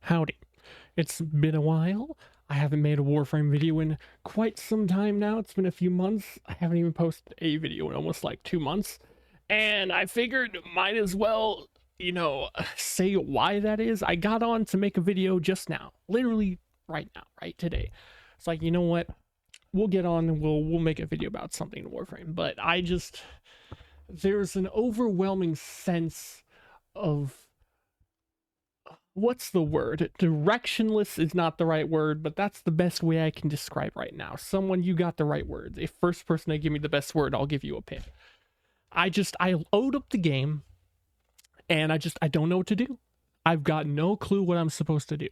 Howdy. It's been a while. I haven't made a Warframe video in quite some time now. It's been a few months. I haven't even posted a video in almost like 2 months. And I figured might as well, say why that is. I got on to make a video just now. Literally right now, right today. It's like, you know what? We'll get on and we'll make a video about something in Warframe. But there's an overwhelming sense of, what's the word? Directionless is not the right word, but that's the best way I can describe right now. Someone, you got the right words. If first person to give me the best word, I'll give you a pin. I load up the game and I don't know what to do. I've got no clue what I'm supposed to do.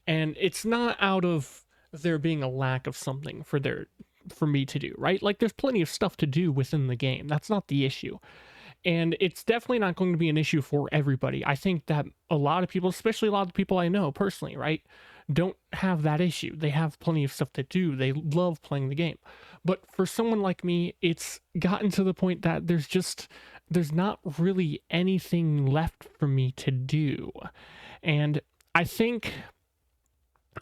And it's not out of there being a lack of something for me to do, right? Like there's plenty of stuff to do within the game. That's not the issue. And it's definitely not going to be an issue for everybody. I think that a lot of people, especially a lot of the people I know personally, right, don't have that issue. They have plenty of stuff to do. They love playing the game. But for someone like me, it's gotten to the point that there's not really anything left for me to do. And I think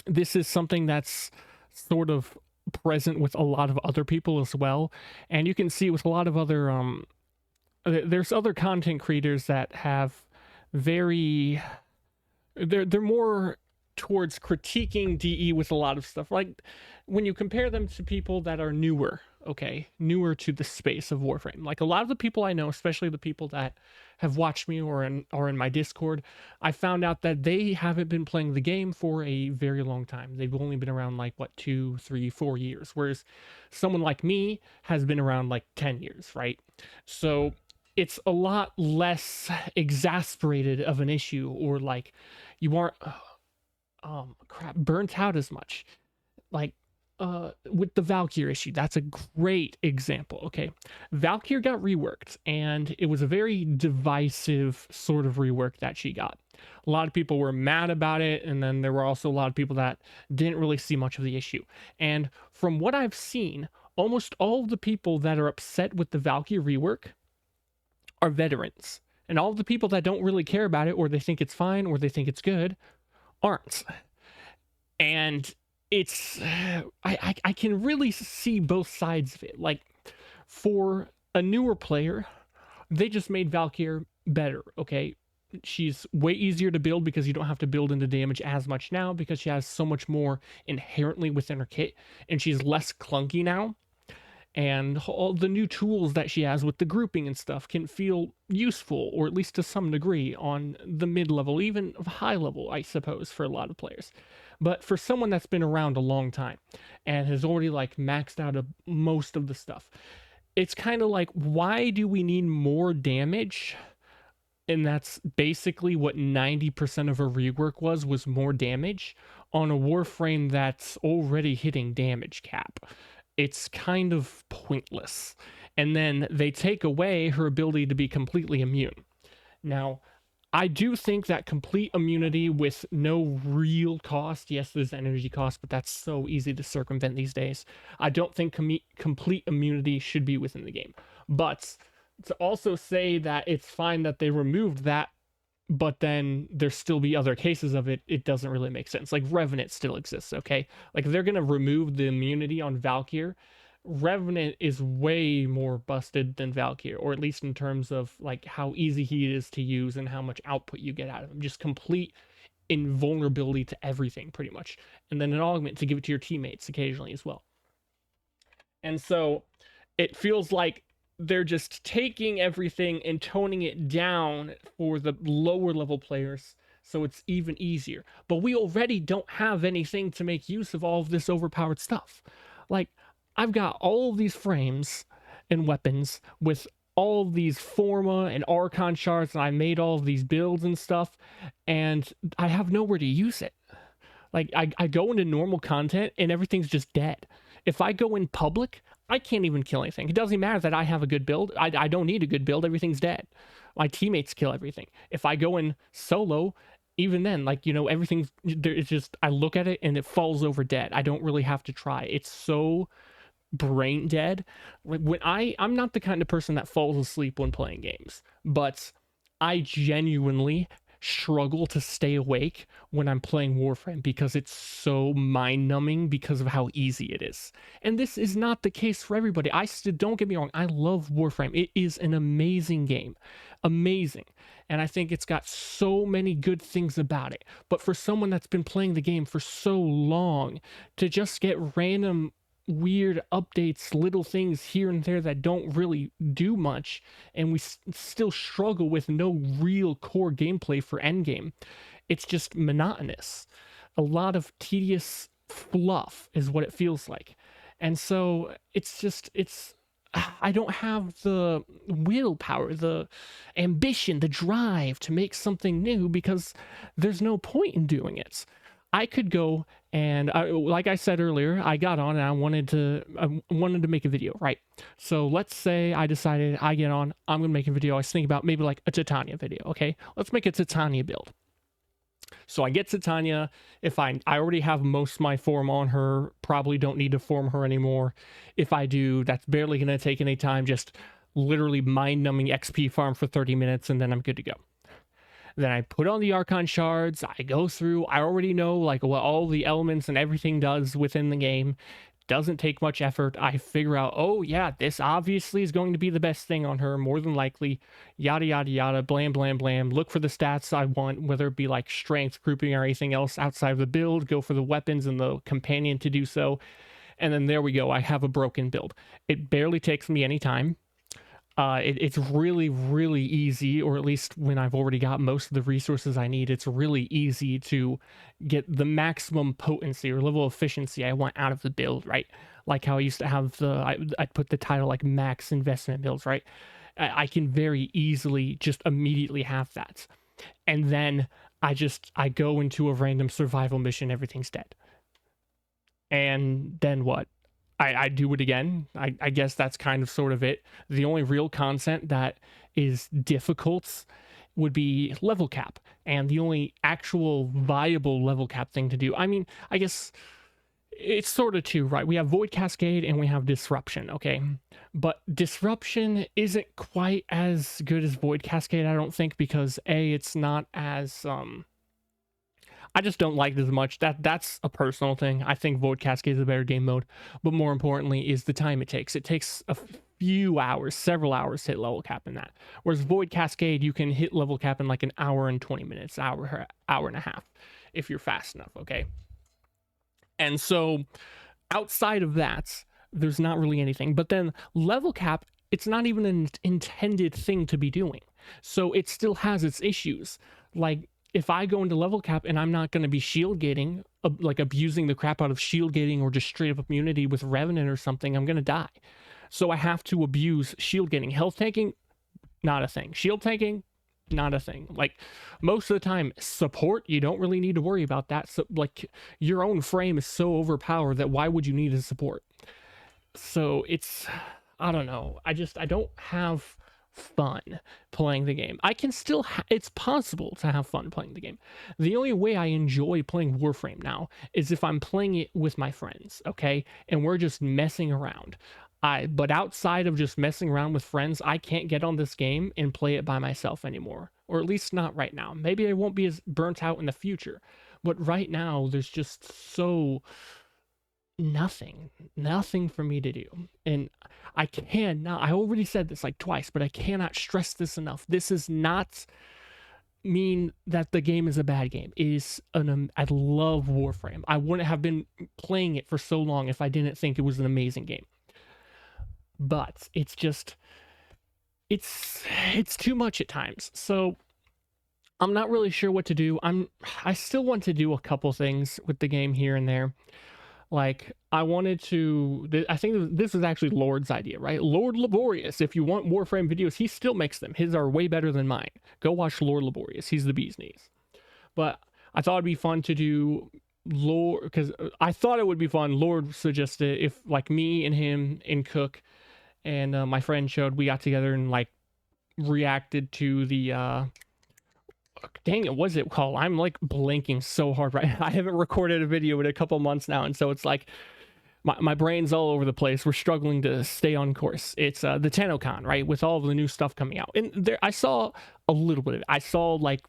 this is something that's sort of present with a lot of other people as well. And you can see with a lot of other there's other content creators that have they're more towards critiquing DE with a lot of stuff. Like when you compare them to people that are newer to the space of Warframe. Like a lot of the people I know, especially the people that have watched me or in my Discord, I found out that they haven't been playing the game for a very long time. They've only been around like 2, 3, 4 years, whereas someone like me has been around like 10 years, right? So it's a lot less exasperated of an issue, or like you aren't burnt out as much. Like with the Valkyr issue, that's a great example. Okay, Valkyr got reworked, and it was a very divisive sort of rework that she got. A lot of people were mad about it, and then there were also a lot of people that didn't really see much of the issue. And from what I've seen, almost all of the people that are upset with the Valkyr rework are veterans, and all the people that don't really care about it, or they think it's fine, or they think it's good, aren't. And it's I can really see both sides of it. Like for a newer player, they just made Valkyr better. Okay, she's way easier to build because you don't have to build into damage as much now, because she has so much more inherently within her kit, and she's less clunky now. And all the new tools that she has with the grouping and stuff can feel useful, or at least to some degree, on the mid-level, even high level, I suppose, for a lot of players. But for someone that's been around a long time and has already like maxed out most of the stuff, it's kind of like, why do we need more damage? And that's basically what 90% of a rework was more damage on a Warframe that's already hitting damage cap. It's kind of pointless. And then they take away her ability to be completely immune. Now, I do think that complete immunity with no real cost, yes, there's energy cost, but that's so easy to circumvent these days. I don't think complete immunity should be within the game. But to also say that it's fine that they removed that, but then there still be other cases of it, it doesn't really make sense. Like Revenant still exists, okay? Like if they're gonna remove the immunity on Valkyr, Revenant is way more busted than Valkyr, or at least in terms of like how easy he is to use and how much output you get out of him. Just complete invulnerability to everything, pretty much. And then an augment to give it to your teammates occasionally as well. And so it feels like they're just taking everything and toning it down for the lower level players so it's even easier. But we already don't have anything to make use of all of this overpowered stuff. Like, I've got all of these frames and weapons with all of these Forma and Archon shards, and I made all of these builds and stuff, and I have nowhere to use it. Like, I go into normal content and everything's just dead. If I go in public, I can't even kill anything. It doesn't matter that I have a good build. I don't need a good build. Everything's dead. My teammates kill everything. If I go in solo, even then, like, everything's there. It's just, I look at it and it falls over dead. I don't really have to try. It's so brain dead. Like when I'm not the kind of person that falls asleep when playing games, but I genuinely struggle to stay awake when I'm playing Warframe because it's so mind-numbing because of how easy it is. And this is not the case for everybody. Don't get me wrong, I love Warframe. It is an amazing game. Amazing. And I think it's got so many good things about it. But for someone that's been playing the game for so long, to just get random weird updates, little things here and there that don't really do much, and we still struggle with no real core gameplay for endgame. It's just monotonous. A lot of tedious fluff is what it feels like. And so I don't have the willpower, the ambition, the drive to make something new because there's no point in doing it. I could go and like I said earlier, I got on and I wanted to make a video, right? So let's say I decided I get on, I'm gonna make a video. I was thinking about maybe like a Titania video. Okay, let's make a Titania build. So I get Titania. If I already have most of my form on her, probably don't need to form her anymore. If I do, that's barely gonna take any time. Just literally mind-numbing XP farm for 30 minutes, and then I'm good to go. Then I put on the Archon shards, I go through, I already know like what all the elements and everything does within the game. Doesn't take much effort. I figure out, oh yeah, this obviously is going to be the best thing on her, more than likely, yada yada yada, blam blam blam. Look for the stats I want, whether it be like strength, grouping, or anything else outside of the build, go for the weapons and the companion to do so. And then there we go, I have a broken build. It barely takes me any time. It's really, really easy, or at least when I've already got most of the resources I need, it's really easy to get the maximum potency or level of efficiency I want out of the build, right? Like how I used to have I'd put the title like max investment builds, right? I can very easily just immediately have that. And then I go into a random survival mission, everything's dead. And then what? I do it again. I guess that's kind of sort of it. The only real content that is difficult would be level cap. And the only actual viable level cap thing to do, I mean, I guess it's sort of two, right? We have Void Cascade and we have Disruption, okay? But Disruption isn't quite as good as Void Cascade, I don't think, because A, it's not as... I just don't like it as much. That's a personal thing. I think Void Cascade is a better game mode, but more importantly is the time it takes. It takes a few hours, several hours to hit level cap in that. Whereas Void Cascade, you can hit level cap in like an hour and 20 minutes, hour and a half, if you're fast enough, okay? And so outside of that, there's not really anything. But then level cap, it's not even an intended thing to be doing. So it still has its issues. Like, if I go into level cap and I'm not going to be shield gating, like abusing the crap out of shield gating or just straight up immunity with Revenant or something, I'm going to die. So I have to abuse shield gating. Health tanking, not a thing. Shield tanking, not a thing. Like most of the time, support, you don't really need to worry about that. So like your own frame is so overpowered that why would you need a support? So it's, I don't know. I don't have fun playing the game. I can still it's possible to have fun playing the game. The only way I enjoy playing Warframe now is if I'm playing it with my friends, okay? And we're just messing around. But outside of just messing around with friends, I can't get on this game and play it by myself anymore. Or at least not right now. Maybe I won't be as burnt out in the future. But right now, there's just so nothing for me to do. And I already said this like twice, but I cannot stress this enough. This is not mean that the game is a bad game. It is I love Warframe. I wouldn't have been playing it for so long if I didn't think it was an amazing game. But it's just, it's too much at times. So I'm not really sure what to do. I still want to do a couple things with the game here and there. Like, I wanted to... I think this was actually Lord's idea, right? Lord Laborious. If you want Warframe videos, he still makes them. His are way better than mine. Go watch Lord Laborious. He's the bee's knees. But I thought it'd be fun to do Lord... Because I thought it would be fun. Lord suggested if, like, me and him and Cook and my friend showed, we got together and, like, reacted to the... dang it, what's it called? I'm like blanking so hard right now. I haven't recorded a video in a couple months now, and so it's like my brain's all over the place. We're struggling to stay on course. It's the TennoCon, right, with all of the new stuff coming out. And there I saw a little bit of it. I saw like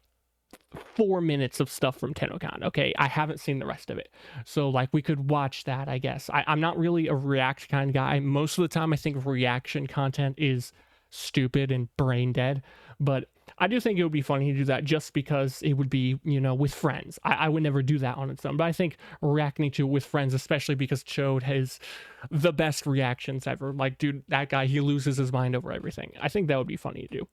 4 minutes of stuff from TennoCon. Okay, I haven't seen the rest of it, so like we could watch that, I guess. I'm not really a React kind of guy. Most of the time I think reaction content is stupid and brain dead, but I do think it would be funny to do that just because it would be, you know, with friends. I would never do that on its own, but I think reacting to it with friends, especially because Chode has the best reactions ever. Like, dude, that guy, he loses his mind over everything. I think that would be funny to do.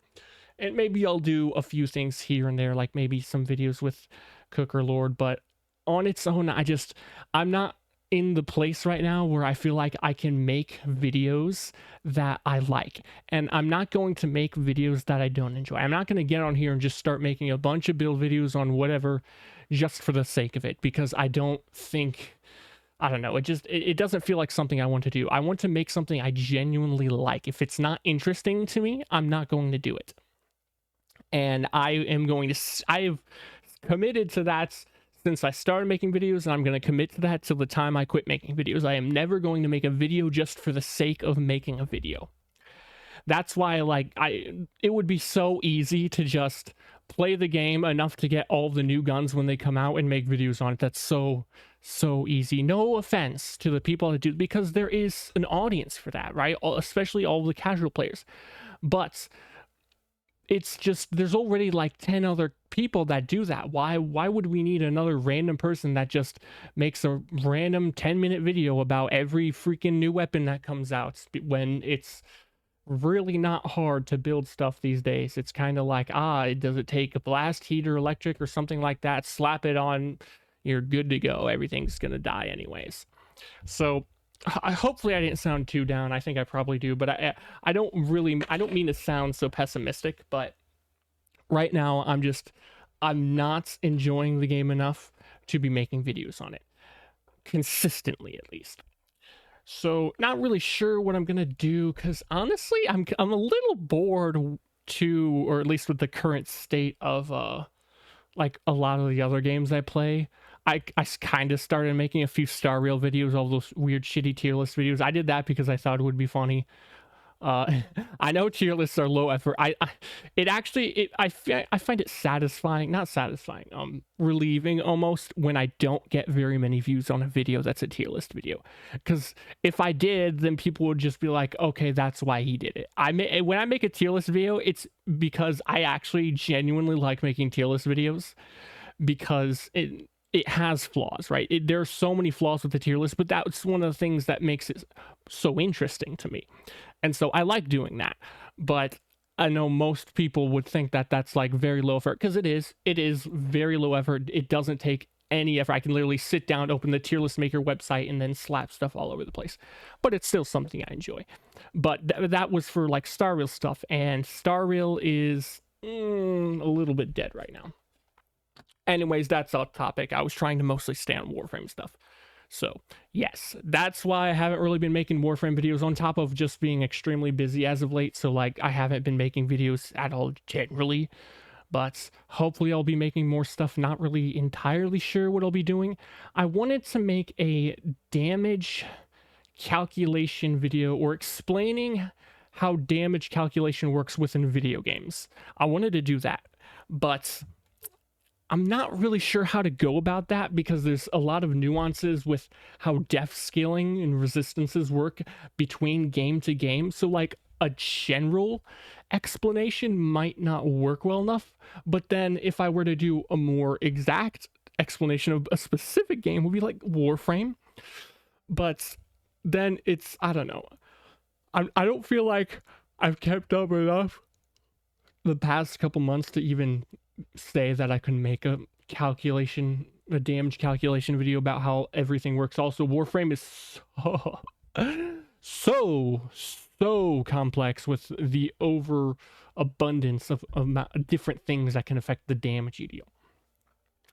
And maybe I'll do a few things here and there, like maybe some videos with Cooker Lord, but on its own, I'm not in the place right now where I feel like I can make videos that I like. And I'm not going to make videos that I don't enjoy. I'm not going to get on here and just start making a bunch of build videos on whatever just for the sake of it, because I don't think, I don't know, it doesn't feel like something I want to do. I want to make something I genuinely like. If it's not interesting to me, I'm not going to do it. And I've committed to that since I started making videos, and I'm going to commit to that till the time I quit making videos. I am never going to make a video just for the sake of making a video. That's why, like, it would be so easy to just play the game enough to get all the new guns when they come out and make videos on it. That's so easy. No offense to the people that do, because there is an audience for that, right? Especially all the casual players. But it's just, there's already like 10 other people that do that. Why would we need another random person that just makes a random 10-minute video about every freaking new weapon that comes out, when it's really not hard to build stuff these days? It's kind of like, does it take a blast, heat, or electric or something like that? Slap it on, you're good to go. Everything's gonna die anyways. So hopefully I didn't sound too down. I think I probably do, but I don't mean to sound so pessimistic, but right now I'm not enjoying the game enough to be making videos on it consistently, at least. So not really sure what I'm gonna do, because honestly I'm a little bored too, or at least with the current state of like a lot of the other games I play. I kind of started making a few Star Rail videos, all those weird shitty tier list videos. I did that because I thought it would be funny. I know tier lists are low effort. I find it satisfying, not satisfying, relieving almost, when I don't get very many views on a video that's a tier list video. Because if I did, then people would just be like, okay, that's why he did it. When I make a tier list video, it's because I actually genuinely like making tier list videos, because it has flaws, right? There are so many flaws with the tier list, but that's one of the things that makes it so interesting to me. And so I like doing that. But I know most people would think that that's like very low effort, because it is very low effort. It doesn't take any effort. I can literally sit down, open the tier list maker website, and then slap stuff all over the place. But it's still something I enjoy. But that was for like Star Rail stuff, and Star Rail is a little bit dead right now. Anyways, that's off topic. I was trying to mostly stay on Warframe stuff. So, yes, that's why I haven't really been making Warframe videos, on top of just being extremely busy as of late. So, like, I haven't been making videos at all generally. But hopefully I'll be making more stuff. Not really entirely sure what I'll be doing. I wanted to make a damage calculation video, or explaining how damage calculation works within video games. I wanted to do that, but I'm not really sure how to go about that, because there's a lot of nuances with how def scaling and resistances work between game to game. So like a general explanation might not work well enough, but then if I were to do a more exact explanation of a specific game, would be like Warframe. But then it's, I don't know. I don't feel like I've kept up enough the past couple months to even say that I can make a damage calculation video about how everything works. Also, Warframe is so complex with the overabundance of different things that can affect the damage you deal.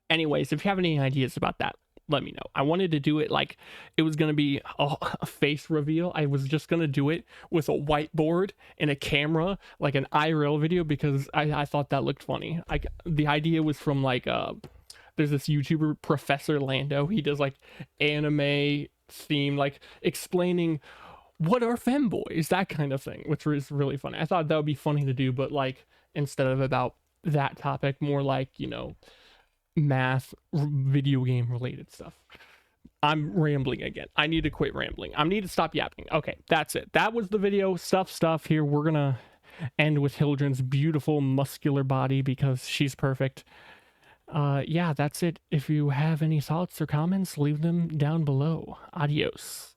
Anyways, if you have any ideas about that, let me know. I wanted to do it like it was going to be a face reveal. I was just going to do it with a whiteboard and a camera, like an IRL video, because I thought that looked funny. The idea was from like there's this YouTuber, Professor Lando. He does like anime theme, like explaining what are femboys, that kind of thing, which was really funny. I thought that would be funny to do, but like instead of about that topic, more like, you know, math, video game related stuff. I'm rambling again. I need to quit rambling. I need to stop yapping. Okay, that's it. That was the video. Stuff here. We're gonna end with Hildren's beautiful muscular body because she's perfect. Yeah, that's it. If you have any thoughts or comments, leave them down below. Adios.